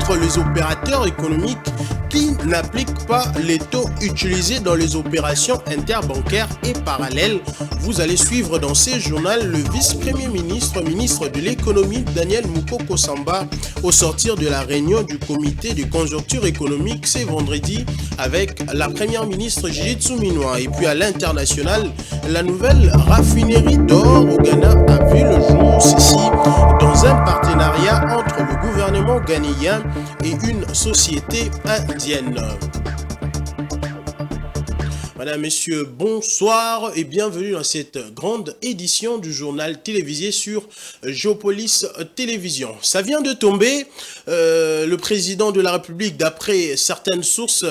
contre les opérateurs économiques qui n'appliquent pas les taux utilisés dans les opérations interbancaires et parallèles. Vous allez suivre dans ce journal le vice-premier ministre, ministre de l'économie Daniel Mukoko Samba au sortir de la réunion du comité de conjoncture économique ce vendredi avec la première ministre Judith Suminwa. Et puis à l'international, la nouvelle raffinerie d'or au Ghana a vu le jour, ceci dans un partenariat entre le gouvernement ghanéen et une société indienne. Madame, Messieurs, bonsoir et bienvenue dans cette grande édition du journal télévisé sur Géopolis Télévision. Ça vient de tomber, le président de la République, d'après certaines sources...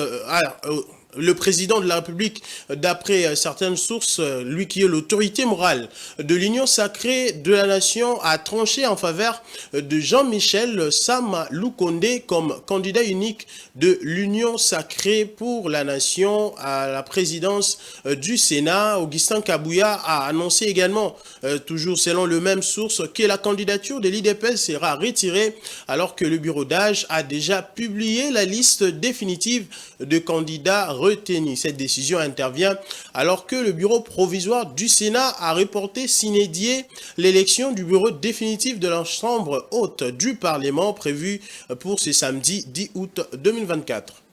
le président de la République, d'après certaines sources, lui qui est l'autorité morale de l'Union sacrée de la nation, a tranché en faveur de Jean-Michel Sama Lukonde comme candidat unique de l'Union sacrée pour la nation à la présidence du Sénat. Augustin Kabouya a annoncé également, toujours selon le même source, que la candidature de l'IDPS sera retirée alors que le bureau d'âge a déjà publié la liste définitive de candidats retenu. Cette décision intervient alors que le bureau provisoire du Sénat a reporté sine die l'élection du bureau définitif de la Chambre haute du Parlement prévue pour ce samedi 10 août 2024.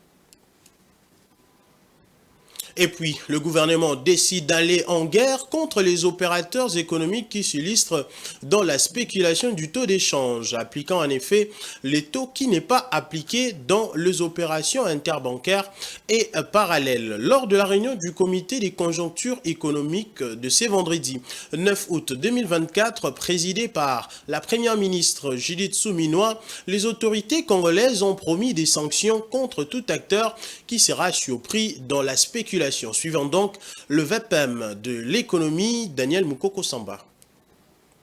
Et puis, le gouvernement décide d'aller en guerre contre les opérateurs économiques qui s'illustrent dans la spéculation du taux d'échange, appliquant en effet les taux qui n'est pas appliqué dans les opérations interbancaires et parallèles. Lors de la réunion du comité des conjonctures économiques de ce vendredi 9 août 2024, présidée par la première ministre Judith Suminwa, les autorités congolaises ont promis des sanctions contre tout acteur qui sera surpris dans la spéculation. Suivant donc le VPM de l'économie, Daniel Mukoko Samba.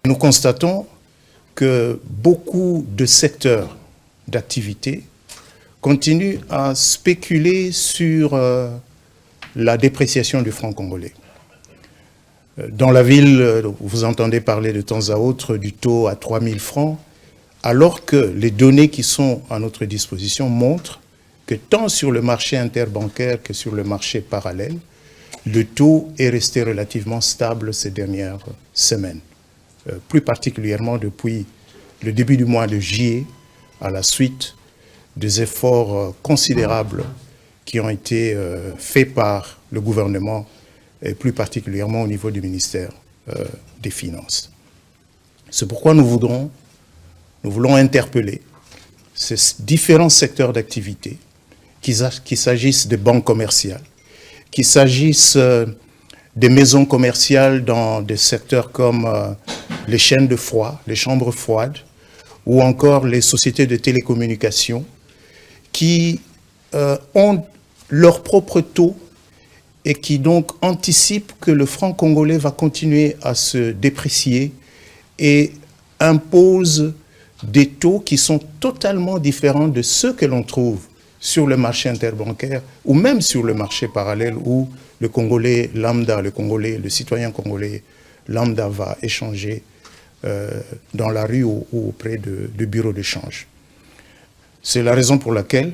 Nous constatons que beaucoup de secteurs d'activité continuent à spéculer sur la dépréciation du franc congolais. Dans la ville, vous entendez parler de temps à autre du taux à 3 000 francs, alors que les données qui sont à notre disposition montrent que tant sur le marché interbancaire que sur le marché parallèle, le taux est resté relativement stable ces dernières semaines. Plus particulièrement depuis le début du mois de juillet, à la suite des efforts considérables qui ont été faits par le gouvernement, et plus particulièrement au niveau du ministère des Finances. C'est pourquoi nous voulons interpeller ces différents secteurs d'activité, qu'il s'agisse des banques commerciales, qu'il s'agisse des maisons commerciales dans des secteurs comme les chaînes de froid, les chambres froides, ou encore les sociétés de télécommunications, qui ont leur propre taux et qui donc anticipent que le franc congolais va continuer à se déprécier et imposent des taux qui sont totalement différents de ceux que l'on trouve sur le marché interbancaire ou même sur le marché parallèle où le Congolais lambda, le citoyen congolais lambda va échanger dans la rue ou auprès de bureaux d'échange. C'est la raison pour laquelle,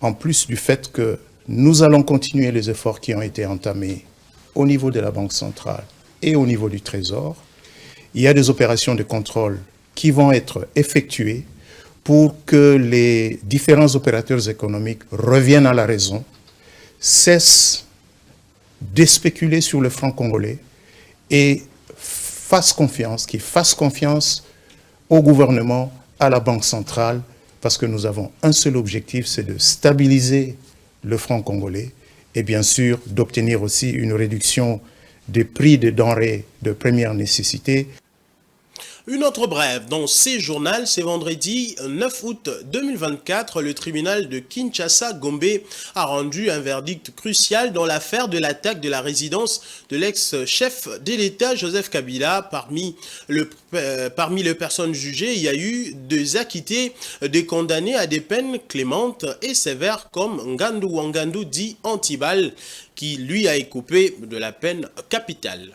en plus du fait que nous allons continuer les efforts qui ont été entamés au niveau de la Banque centrale et au niveau du Trésor, il y a des opérations de contrôle qui vont être effectuées pour que les différents opérateurs économiques reviennent à la raison, cessent de spéculer sur le franc congolais et fassent confiance au gouvernement, à la Banque centrale, parce que nous avons un seul objectif, c'est de stabiliser le franc congolais et bien sûr d'obtenir aussi une réduction des prix des denrées de première nécessité. Une autre brève dans ces journaux, c'est vendredi 9 août 2024, le tribunal de Kinshasa-Gombe a rendu un verdict crucial dans l'affaire de l'attaque de la résidence de l'ex-chef de l'État Joseph Kabila. Parmi les personnes jugées, il y a eu deux acquittés, des condamnés à des peines clémentes et sévères comme Ngandu Wangandu dit Antibal, qui lui a écopé de la peine capitale.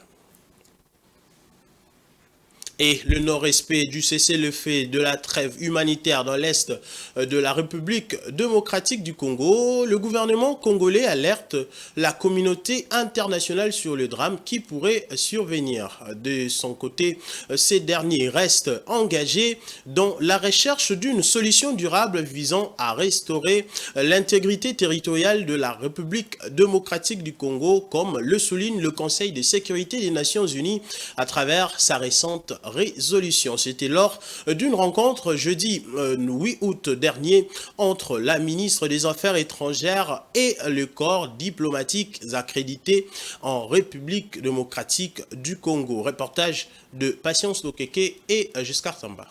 et le non-respect du cessez-le-feu de la trêve humanitaire dans l'est de la République démocratique du Congo, le gouvernement congolais alerte la communauté internationale sur le drame qui pourrait survenir. De son côté, ces derniers restent engagés dans la recherche d'une solution durable visant à restaurer l'intégrité territoriale de la République démocratique du Congo, comme le souligne le Conseil de sécurité des Nations Unies à travers sa récente résolution. C'était lors d'une rencontre jeudi 8 août dernier entre la ministre des Affaires étrangères et le corps diplomatique accrédité en République démocratique du Congo. Reportage de Patience Lokeke et Giscard Samba.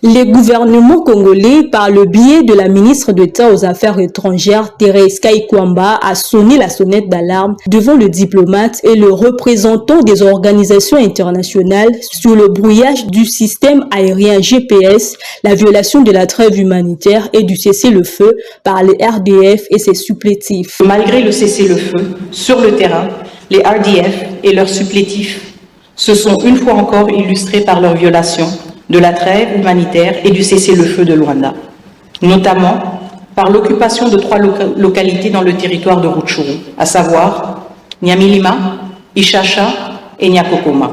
Les gouvernements congolais, par le biais de la ministre d'État aux Affaires étrangères, Thérèse Kaikwamba, a sonné la sonnette d'alarme devant le diplomate et le représentant des organisations internationales sur le brouillage du système aérien GPS, la violation de la trêve humanitaire et du cessez-le-feu par les RDF et ses supplétifs. Malgré le cessez-le-feu, sur le terrain, les RDF et leurs supplétifs se sont une fois encore illustrés par leur violation de la trêve humanitaire et du cessez-le-feu de Luanda, notamment par l'occupation de 3 localités dans le territoire de Rutshuru, à savoir Nyamilima, Ishasha et Nyakokoma.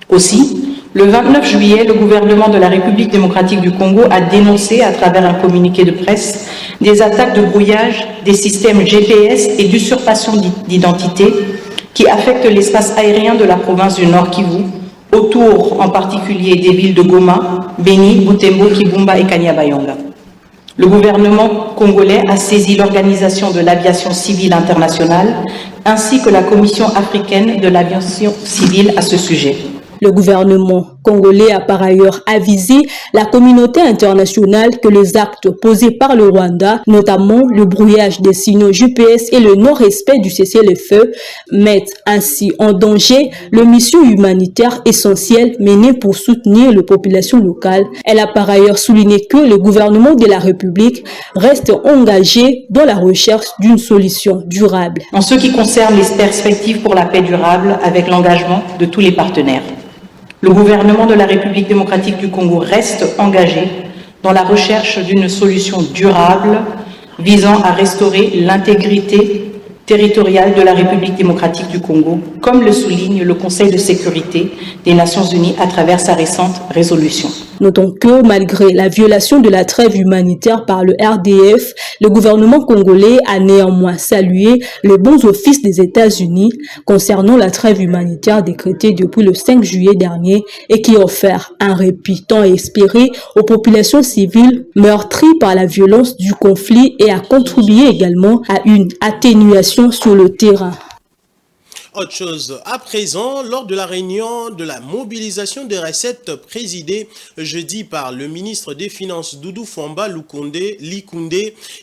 Aussi, le 29 juillet, le gouvernement de la République démocratique du Congo a dénoncé à travers un communiqué de presse des attaques de brouillage des systèmes GPS et d'usurpation d'identité qui affectent l'espace aérien de la province du Nord Kivu, autour en particulier des villes de Goma, Beni, Butembo, Kibumba et Kanyabayonga. Le gouvernement congolais a saisi l'Organisation de l'aviation civile internationale ainsi que la Commission africaine de l'aviation civile à ce sujet. Le gouvernement congolais a par ailleurs avisé la communauté internationale que les actes posés par le Rwanda, notamment le brouillage des signaux GPS et le non-respect du cessez-le-feu, mettent ainsi en danger les missions humanitaires essentielles menées pour soutenir les populations locales. Elle a par ailleurs souligné que le gouvernement de la République reste engagé dans la recherche d'une solution durable. En ce qui concerne les perspectives pour la paix durable avec l'engagement de tous les partenaires, le gouvernement de la République démocratique du Congo reste engagé dans la recherche d'une solution durable visant à restaurer l'intégrité territoriale de la République démocratique du Congo, comme le souligne le Conseil de sécurité des Nations Unies à travers sa récente résolution. Notons que malgré la violation de la trêve humanitaire par le RDF, le gouvernement congolais a néanmoins salué les bons offices des États-Unis concernant la trêve humanitaire décrétée depuis le 5 juillet dernier et qui a offert un répit tant espéré aux populations civiles meurtries par la violence du conflit et a contribué également à une atténuation sur le terrain. Autre chose, à présent, lors de la réunion de la mobilisation des recettes présidée jeudi par le ministre des Finances Doudou Famba Likunde,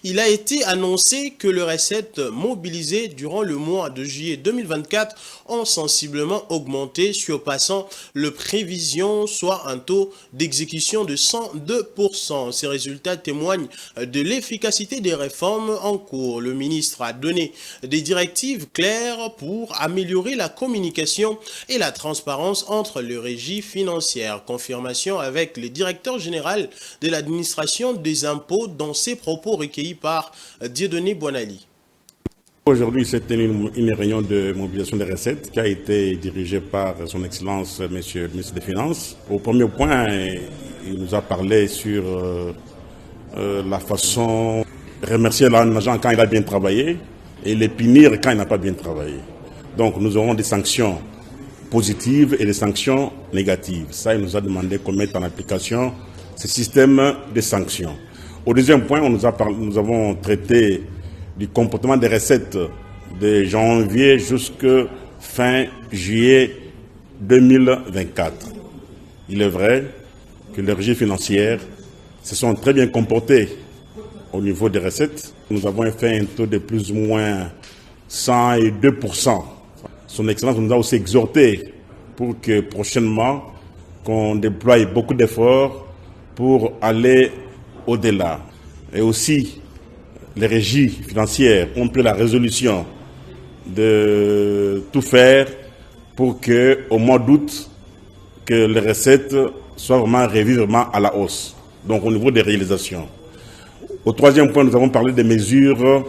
il a été annoncé que les recettes mobilisées durant le mois de juillet 2024 ont sensiblement augmenté, surpassant le prévision, soit un taux d'exécution de 102%. Ces résultats témoignent de l'efficacité des réformes en cours. Le ministre a donné des directives claires pour améliorer la communication et la transparence entre les régies financières. Confirmation avec le directeur général de l'administration des impôts dans ses propos recueillis par Dieudonné Bonali. Aujourd'hui, c'était une réunion de mobilisation des recettes qui a été dirigée par son Excellence, Monsieur le ministre des Finances. Au premier point, il nous a parlé sur la façon de remercier un agent quand il a bien travaillé et les punir quand il n'a pas bien travaillé. Donc nous aurons des sanctions positives et des sanctions négatives. Ça, il nous a demandé qu'on mette en application ce système de sanctions. Au deuxième point, nous avons traité du comportement des recettes de janvier jusqu'à fin juillet 2024. Il est vrai que les régies financières se sont très bien comportées au niveau des recettes. Nous avons fait un taux de plus ou moins 102%. Son Excellence nous a aussi exhorté pour que prochainement, qu'on déploie beaucoup d'efforts pour aller au-delà. Et aussi, les régies financières ont pris la résolution de tout faire pour qu'au mois d'août, que les recettes soient vraiment revues vraiment à la hausse, donc au niveau des réalisations. Au troisième point, nous avons parlé des mesures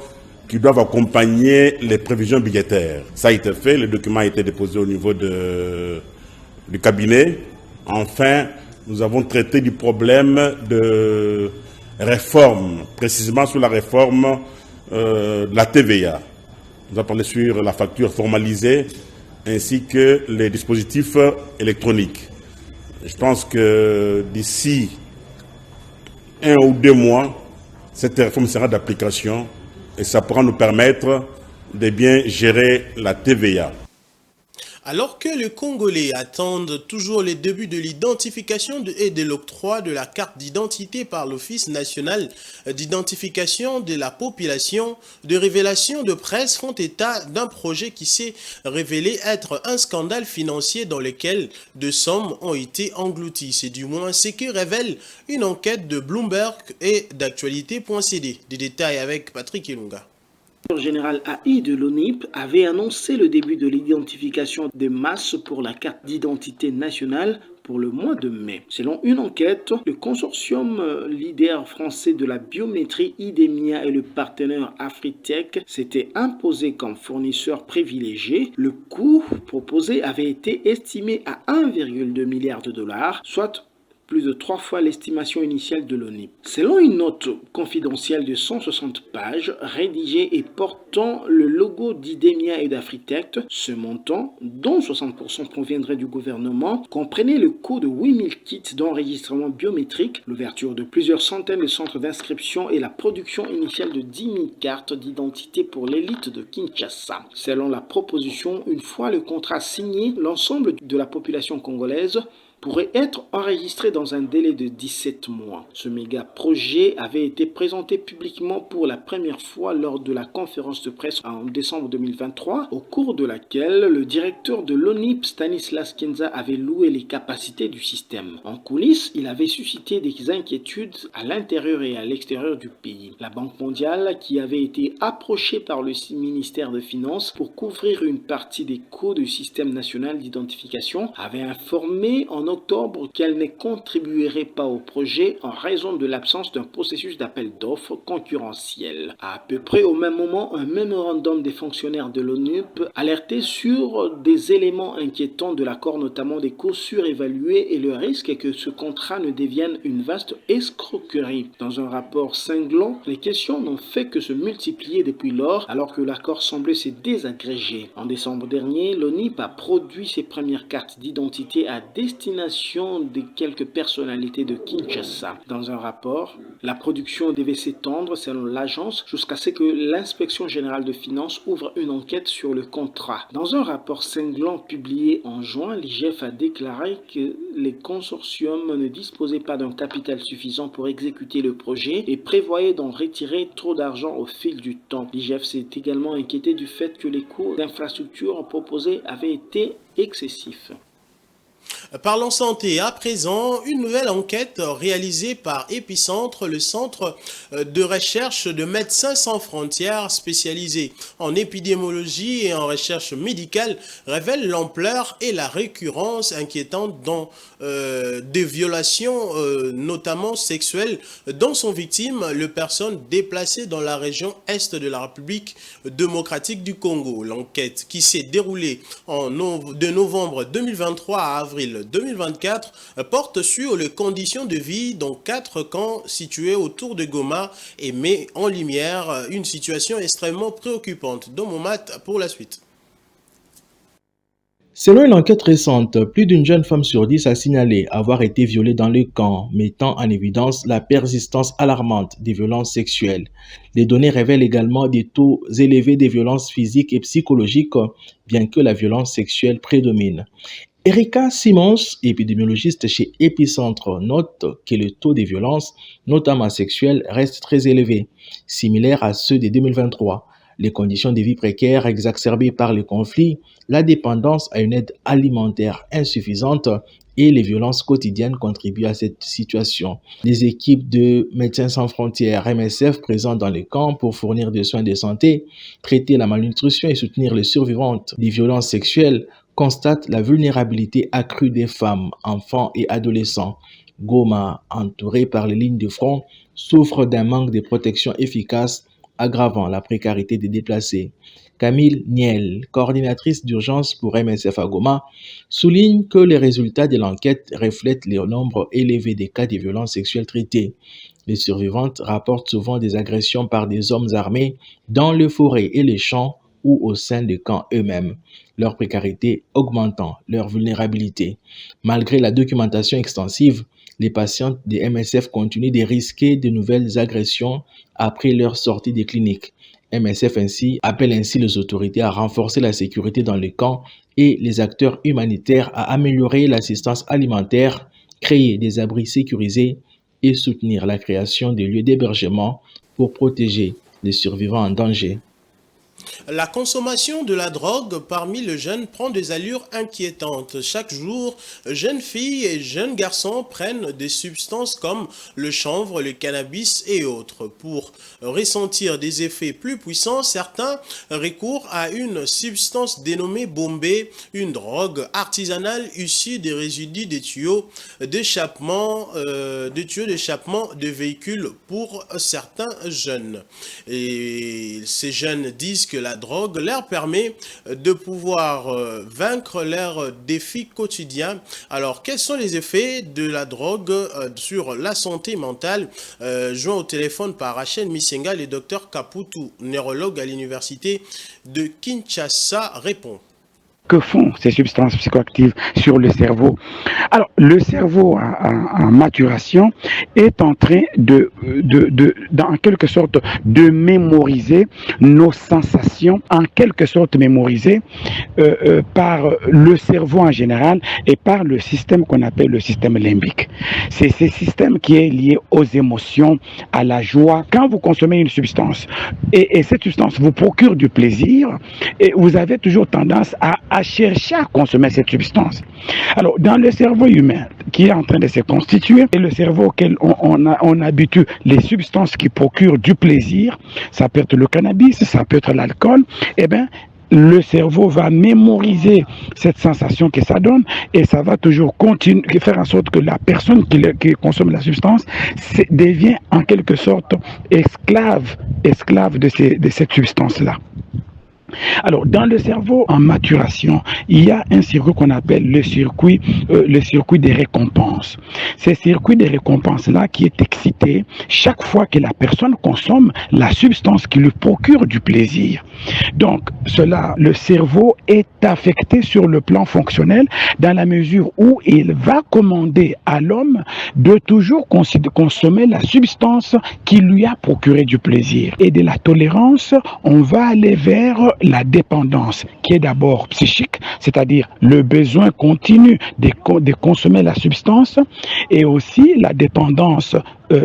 qui doivent accompagner les prévisions budgétaires. Ça a été fait, le document a été déposé au niveau du cabinet. Enfin, nous avons traité du problème de réforme, précisément sur la réforme de la TVA. Nous avons parlé sur la facture formalisée ainsi que les dispositifs électroniques. Je pense que d'ici 1 ou 2 mois, cette réforme sera d'application et ça pourra nous permettre de bien gérer la TVA. Alors que les Congolais attendent toujours les débuts de l'identification et de l'octroi de la carte d'identité par l'Office national d'identification de la population, de révélations de presse font état d'un projet qui s'est révélé être un scandale financier dans lequel de sommes ont été englouties. C'est du moins ce que révèle une enquête de Bloomberg et d'actualité.cd. Des détails avec Patrick Ilunga. Le général AI de l'ONIP avait annoncé le début de l'identification des masses pour la carte d'identité nationale pour le mois de mai. Selon une enquête, le consortium leader français de la biométrie IDEMIA et le partenaire Afritech s'étaient imposés comme fournisseurs privilégiés. Le coût proposé avait été estimé à 1,2 milliard de dollars, soit plus de 3 fois l'estimation initiale de l'ONIP. Selon une note confidentielle de 160 pages, rédigée et portant le logo d'IDEMIA et d'Afritech, ce montant, dont 60% proviendrait du gouvernement, comprenait le coût de 8000 kits d'enregistrement biométrique, l'ouverture de plusieurs centaines de centres d'inscription et la production initiale de 10 000 cartes d'identité pour l'élite de Kinshasa. Selon la proposition, une fois le contrat signé, l'ensemble de la population congolaise pourrait être enregistré dans un délai de 17 mois. Ce méga projet avait été présenté publiquement pour la première fois lors de la conférence de presse en décembre 2023, au cours de laquelle le directeur de l'ONIP, Stanislas Kenza, avait loué les capacités du système. En coulisses, il avait suscité des inquiétudes à l'intérieur et à l'extérieur du pays. La Banque mondiale, qui avait été approchée par le ministère des Finances pour couvrir une partie des coûts du système national d'identification, avait informé en octobre qu'elle ne contribuerait pas au projet en raison de l'absence d'un processus d'appel d'offres concurrentiel. À peu près au même moment, un mémorandum des fonctionnaires de l'ONUP alertait sur des éléments inquiétants de l'accord, notamment des coûts surévalués et le risque que ce contrat ne devienne une vaste escroquerie. Dans un rapport cinglant, les questions n'ont fait que se multiplier depuis lors, alors que l'accord semblait se désagréger. En décembre dernier, l'ONIP a produit ses premières cartes d'identité à destination de quelques personnalités de Kinshasa. Dans un rapport, la production devait s'étendre, selon l'agence, jusqu'à ce que l'inspection générale de finances ouvre une enquête sur le contrat. Dans un rapport cinglant publié en juin, l'IGF a déclaré que les consortiums ne disposaient pas d'un capital suffisant pour exécuter le projet et prévoyaient d'en retirer trop d'argent au fil du temps. L'IGF s'est également inquiété du fait que les coûts d'infrastructure proposés avaient été excessifs. Parlons santé à présent, une nouvelle enquête réalisée par Épicentre, le centre de recherche de Médecins sans frontières spécialisé en épidémiologie et en recherche médicale, révèle l'ampleur et la récurrence inquiétante des violations, notamment sexuelles, dont sont victimes les personnes déplacées dans la région est de la République démocratique du Congo. L'enquête qui s'est déroulée de novembre 2023 à avril 2024 porte sur les conditions de vie dans 4 camps situés autour de Goma et met en lumière une situation extrêmement préoccupante. Domomat pour la suite. Selon une enquête récente, plus d'une jeune femme sur 10 a signalé avoir été violée dans le camp, mettant en évidence la persistance alarmante des violences sexuelles. Les données révèlent également des taux élevés des violences physiques et psychologiques, bien que la violence sexuelle prédomine. Erika Simons, épidémiologiste chez Épicentre, note que le taux des violences, notamment sexuelles, reste très élevé, similaire à ceux de 2023. Les conditions de vie précaires exacerbées par les conflits, la dépendance à une aide alimentaire insuffisante et les violences quotidiennes contribuent à cette situation. Les équipes de Médecins sans frontières MSF présentes dans les camps pour fournir des soins de santé, traiter la malnutrition et soutenir les survivantes des violences sexuelles constate la vulnérabilité accrue des femmes, enfants et adolescents. Goma, entouré par les lignes de front, souffre d'un manque de protection efficace, aggravant la précarité des déplacés. Camille Niel, coordinatrice d'urgence pour MSF à Goma, souligne que les résultats de l'enquête reflètent le nombre élevé des cas de violences sexuelles traités. Les survivantes rapportent souvent des agressions par des hommes armés dans les forêts et les champs ou au sein des camps eux-mêmes, leur précarité augmentant leur vulnérabilité. Malgré la documentation extensive, les patientes des MSF continuent de risquer de nouvelles agressions après leur sortie des cliniques. MSF appelle ainsi les autorités à renforcer la sécurité dans les camps et les acteurs humanitaires à améliorer l'assistance alimentaire, créer des abris sécurisés et soutenir la création de lieux d'hébergement pour protéger les survivants en danger. La consommation de la drogue parmi les jeunes prend des allures inquiétantes. Chaque jour, jeunes filles et jeunes garçons prennent des substances comme le chanvre, le cannabis et autres. Pour ressentir des effets plus puissants, certains recourent à une substance dénommée Bombay, une drogue artisanale issue des résidus des tuyaux d'échappement de véhicules pour certains jeunes. Et ces jeunes disent que la drogue leur permet de pouvoir vaincre leurs défis quotidiens. Alors, quels sont les effets de la drogue sur la santé mentale? Joint au téléphone par Rachel Misenga, le docteur Kaputu, neurologue à l'université de Kinshasa, répond. Que font ces substances psychoactives sur le cerveau? Alors, le cerveau en maturation est en train en quelque sorte, de mémoriser nos sensations, en quelque sorte mémorisées par le cerveau en général et par le système qu'on appelle le système limbique. C'est ce système qui est lié aux émotions, à la joie. Quand vous consommez une substance et cette substance vous procure du plaisir, et vous avez toujours tendance à chercher à consommer cette substance. Alors, dans le cerveau humain qui est en train de se constituer et le cerveau auquel on habitue les substances qui procurent du plaisir, ça peut être le cannabis, ça peut être l'alcool, eh bien, le cerveau va mémoriser cette sensation que ça donne et ça va toujours continuer, faire en sorte que la personne qui consomme la substance devient en quelque sorte esclave de cette substance-là. Alors, dans le cerveau en maturation, il y a un circuit qu'on appelle le circuit des récompenses. Ce circuit des récompenses-là qui est excité chaque fois que la personne consomme la substance qui lui procure du plaisir. Donc, le cerveau est affecté sur le plan fonctionnel dans la mesure où il va commander à l'homme de toujours consommer la substance qui lui a procuré du plaisir. Et de la tolérance, on va aller vers la dépendance, qui est d'abord psychique, c'est-à-dire le besoin continu de consommer la substance, et aussi la dépendance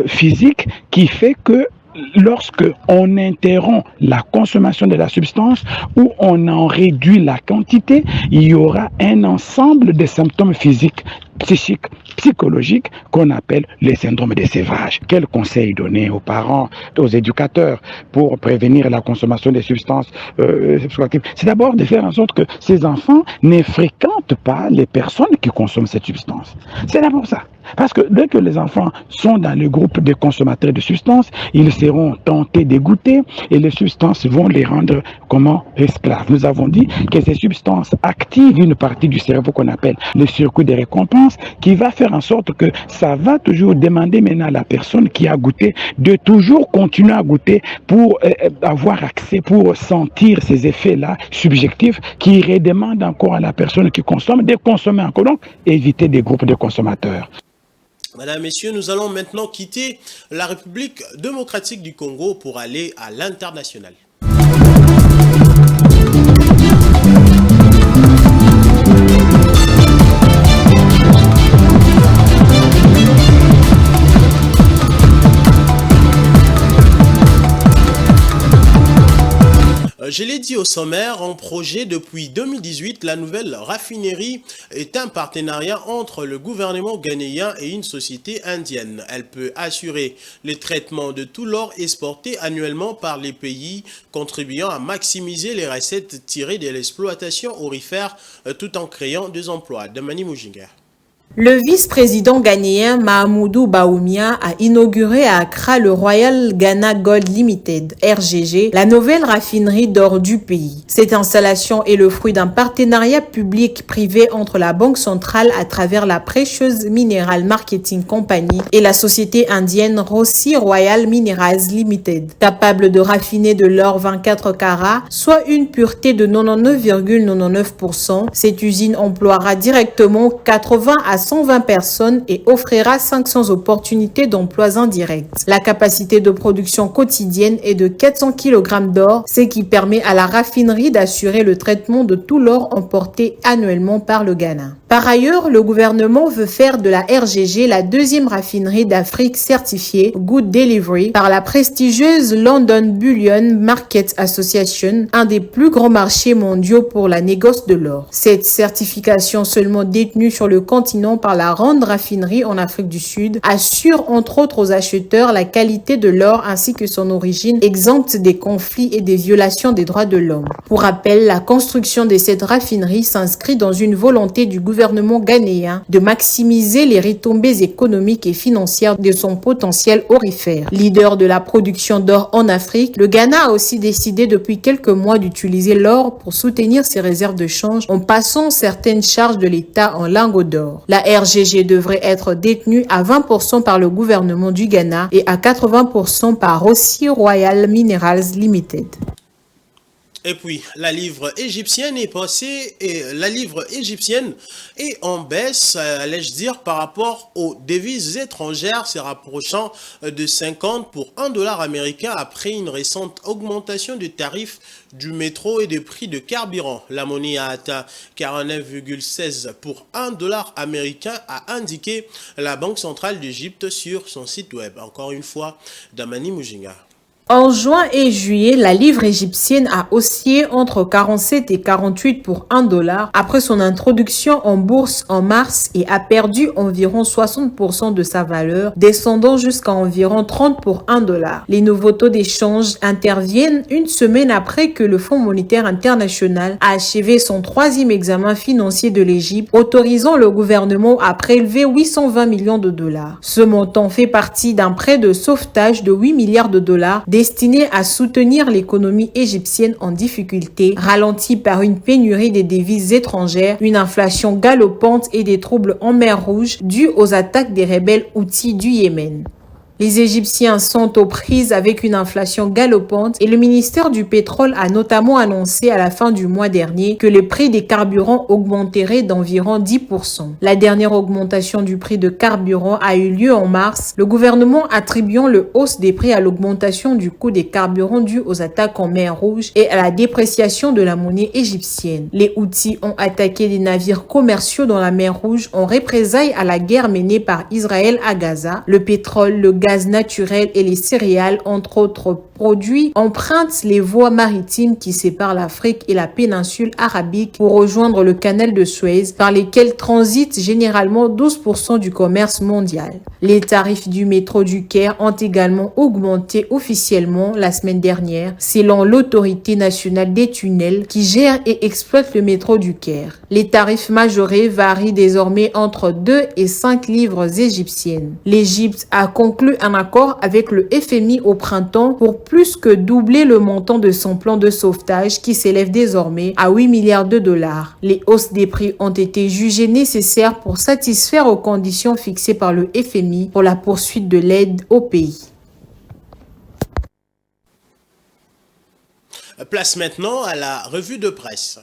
physique qui fait que lorsque on interrompt la consommation de la substance ou on en réduit la quantité, il y aura un ensemble de symptômes physiques, psychiques, psychologiques qu'on appelle les syndromes de sévrage. Quels conseils donner aux parents, aux éducateurs pour prévenir la consommation des substances psychoactives? C'est d'abord de faire en sorte que ces enfants ne fréquentent pas les personnes qui consomment cette substance. C'est d'abord ça. Parce que dès que les enfants sont dans le groupe de consommateurs de substances, ils seront tentés de goûter et les substances vont les rendre esclaves. Nous avons dit que ces substances activent une partie du cerveau qu'on appelle le circuit des récompenses qui va faire en sorte que ça va toujours demander maintenant à la personne qui a goûté de toujours continuer à goûter pour avoir accès, pour sentir ces effets-là subjectifs qui redemandent encore à la personne qui consomme de consommer encore. Donc, éviter des groupes de consommateurs. Mesdames, Messieurs, nous allons maintenant quitter la République démocratique du Congo pour aller à l'international. Je l'ai dit au sommaire, en projet depuis 2018, la nouvelle raffinerie est un partenariat entre le gouvernement ghanéen et une société indienne. Elle peut assurer le traitement de tout l'or exporté annuellement par les pays, contribuant à maximiser les recettes tirées de l'exploitation aurifère tout en créant des emplois. Damani Mujinga. Le vice-président ghanéen Mahamoudou Baoumia a inauguré à Accra le Royal Ghana Gold Limited, RGG, la nouvelle raffinerie d'or du pays. Cette installation est le fruit d'un partenariat public-privé entre la Banque centrale à travers la Precious Mineral Marketing Company et la société indienne Rossi Royal Minerals Limited, capable de raffiner de l'or 24 carats, soit une pureté de 99,99%. Cette usine emploiera directement 80 à 120 personnes et offrira 500 opportunités d'emplois indirects. La capacité de production quotidienne est de 400 kg d'or, ce qui permet à la raffinerie d'assurer le traitement de tout l'or emporté annuellement par le Ghana. Par ailleurs, le gouvernement veut faire de la RGG la deuxième raffinerie d'Afrique certifiée Good Delivery par la prestigieuse London Bullion Market Association, un des plus grands marchés mondiaux pour la négoce de l'or. Cette certification, seulement détenue sur le continent par la Ronde Raffinerie en Afrique du Sud, assure entre autres aux acheteurs la qualité de l'or ainsi que son origine exempte des conflits et des violations des droits de l'homme. Pour rappel, la construction de cette raffinerie s'inscrit dans une volonté du gouvernement ghanéen de maximiser les retombées économiques et financières de son potentiel aurifère. Leader de la production d'or en Afrique, le Ghana a aussi décidé depuis quelques mois d'utiliser l'or pour soutenir ses réserves de change en passant certaines charges de l'État en lingots d'or. La RGG devrait être détenue à 20% par le gouvernement du Ghana et à 80% par Rossi Royal Minerals Limited. Et puis, la livre égyptienne est passée, et la livre égyptienne est en baisse, allais-je dire, par rapport aux devises étrangères, se rapprochant de 50 pour $1 américain après une récente augmentation du tarif du métro et des prix de carburant. La monnaie a atteint 49,16 pour $1 américain, a indiqué la Banque centrale d'Égypte sur son site web. Encore une fois, Damani Mujinga. En juin et juillet, la livre égyptienne a oscillé entre 47 et 48 pour $1 après son introduction en bourse en mars et a perdu environ 60% de sa valeur, descendant jusqu'à environ 30 pour $1. Les nouveaux taux d'échange interviennent une semaine après que le Fonds monétaire international a achevé son 3e examen financier de l'Égypte, autorisant le gouvernement à prélever 820 millions de dollars. Ce montant fait partie d'un prêt de sauvetage de 8 milliards de dollars destiné à soutenir l'économie égyptienne en difficulté, ralentie par une pénurie des devises étrangères, une inflation galopante et des troubles en mer Rouge dus aux attaques des rebelles Houthis du Yémen. Les Égyptiens sont aux prises avec une inflation galopante et le ministère du pétrole a notamment annoncé à la fin du mois dernier que les prix des carburants augmenteraient d'environ 10%. La dernière augmentation du prix de carburant a eu lieu en mars, le gouvernement attribuant le hausse des prix à l'augmentation du coût des carburants due aux attaques en mer Rouge et à la dépréciation de la monnaie égyptienne. Les Houthis ont attaqué des navires commerciaux dans la mer Rouge en représailles à la guerre menée par Israël à Gaza. Le pétrole, le gaz naturel et les céréales, entre autres produits, empruntent les voies maritimes qui séparent l'Afrique et la péninsule arabique pour rejoindre le canal de Suez, par lesquels transitent généralement 12% du commerce mondial. Les tarifs du métro du Caire ont également augmenté officiellement la semaine dernière, selon l'autorité nationale des tunnels qui gère et exploite le métro du Caire. Les tarifs majorés varient désormais entre 2 et 5 livres égyptiennes. L'Égypte a conclu un accord avec le FMI au printemps pour plus que doubler le montant de son plan de sauvetage qui s'élève désormais à 8 milliards de dollars. Les hausses des prix ont été jugées nécessaires pour satisfaire aux conditions fixées par le FMI pour la poursuite de l'aide au pays. Place maintenant à la revue de presse.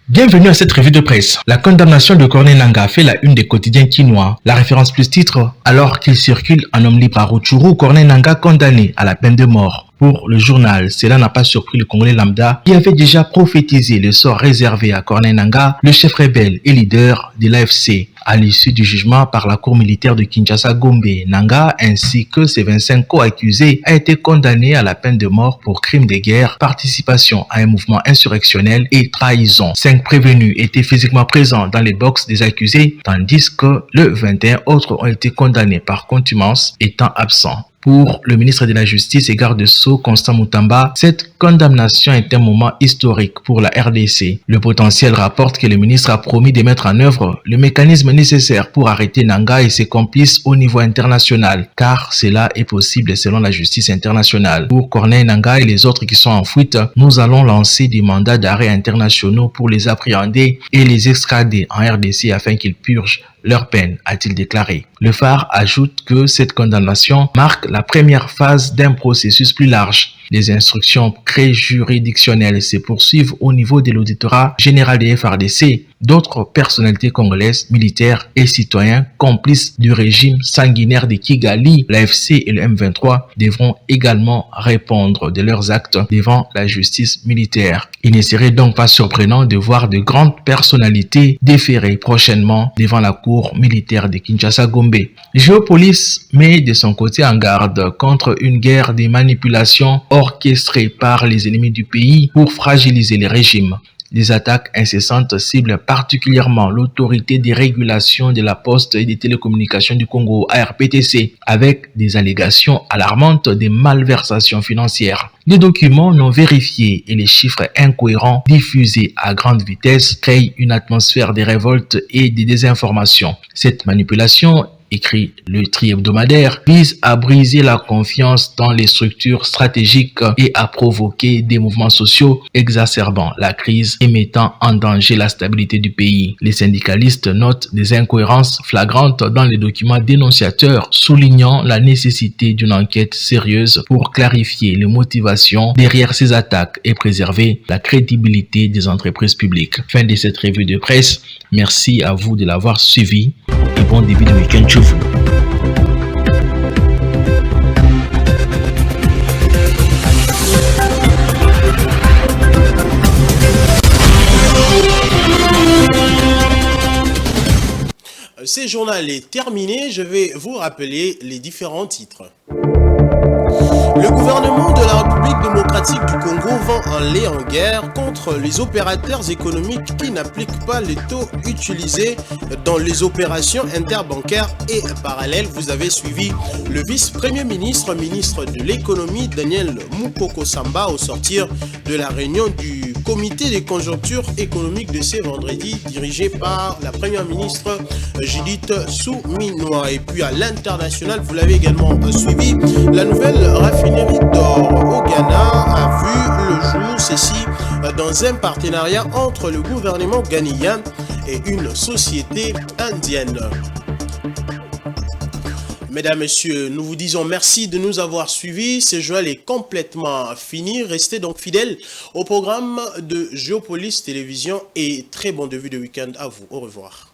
Bienvenue à cette revue de presse. La condamnation de Corneille Nangaa fait la une des quotidiens quinois. La référence plus titre, alors qu'il circule en homme libre à Rutshuru, Corneille Nangaa condamné à la peine de mort. Pour le journal, cela n'a pas surpris le Congolais lambda qui avait déjà prophétisé le sort réservé à Corneille Nangaa, le chef rebelle et leader de l'AFC. À l'issue du jugement par la cour militaire de Kinshasa-Gombe, Nangaa ainsi que ses 25 co-accusés a été condamné à la peine de mort pour crime de guerre, participation à un mouvement insurrectionnel et trahison. 5 prévenus étaient physiquement présents dans les box des accusés, tandis que le 21 autres ont été condamnés par contumace étant absents. Pour le ministre de la Justice et garde-sceau Constant Moutamba, cette condamnation est un moment historique pour la RDC. Le potentiel rapporte que le ministre a promis de mettre en œuvre le mécanisme nécessaire pour arrêter Nangaa et ses complices au niveau international, car cela est possible selon la justice internationale. Pour Corneille Nangaa et les autres qui sont en fuite, nous allons lancer des mandats d'arrêt internationaux pour les appréhender et les extrader en RDC afin qu'ils purgent leur peine, a-t-il déclaré. Le Phare ajoute que cette condamnation marque la première phase d'un processus plus large. Les instructions pré-juridictionnelles se poursuivent au niveau de l'auditorat général des FRDC. D'autres personnalités congolaises, militaires et citoyens complices du régime sanguinaire de Kigali, l'AFC et le M23 devront également répondre de leurs actes devant la justice militaire. Il ne serait donc pas surprenant de voir de grandes personnalités déférées prochainement devant la cour militaire de Kinshasa-Gombe. Géopolis met de son côté en garde contre une guerre de manipulation orchestrée par les ennemis du pays pour fragiliser les régimes. Des attaques incessantes ciblent particulièrement l'autorité des régulations de la poste et des télécommunications du Congo, ARPTC, avec des allégations alarmantes de malversations financières. Les documents non vérifiés et les chiffres incohérents diffusés à grande vitesse créent une atmosphère de révolte et de désinformation. Cette manipulation, écrit le tri-hebdomadaire, vise à briser la confiance dans les structures stratégiques et à provoquer des mouvements sociaux exacerbant la crise et mettant en danger la stabilité du pays. Les syndicalistes notent des incohérences flagrantes dans les documents dénonciateurs, soulignant la nécessité d'une enquête sérieuse pour clarifier les motivations derrière ces attaques et préserver la crédibilité des entreprises publiques. Fin de cette revue de presse. Merci à vous de l'avoir suivi et bon début de week-end chez vous. Ce journal est terminé, je vais vous rappeler les différents titres. Le gouvernement de la République démocratique du Congo va aller en guerre contre les opérateurs économiques qui n'appliquent pas les taux utilisés dans les opérations interbancaires et parallèles. Vous avez suivi le vice-premier ministre, ministre de l'économie, Daniel Mukoko Samba, au sortir de la réunion du comité de conjoncture économique de ce vendredi, dirigé par la première ministre Judith Suminwa. Et puis à l'international, vous l'avez également suivi, la nouvelle raffinerie d'or au Ghana a vu le jour, ceci dans un partenariat entre le gouvernement ghanéen et une société indienne. Mesdames, Messieurs, nous vous disons merci de nous avoir suivis. Ce journal est complètement fini. Restez donc fidèles au programme de Géopolis Télévision et très bon début de week-end à vous. Au revoir.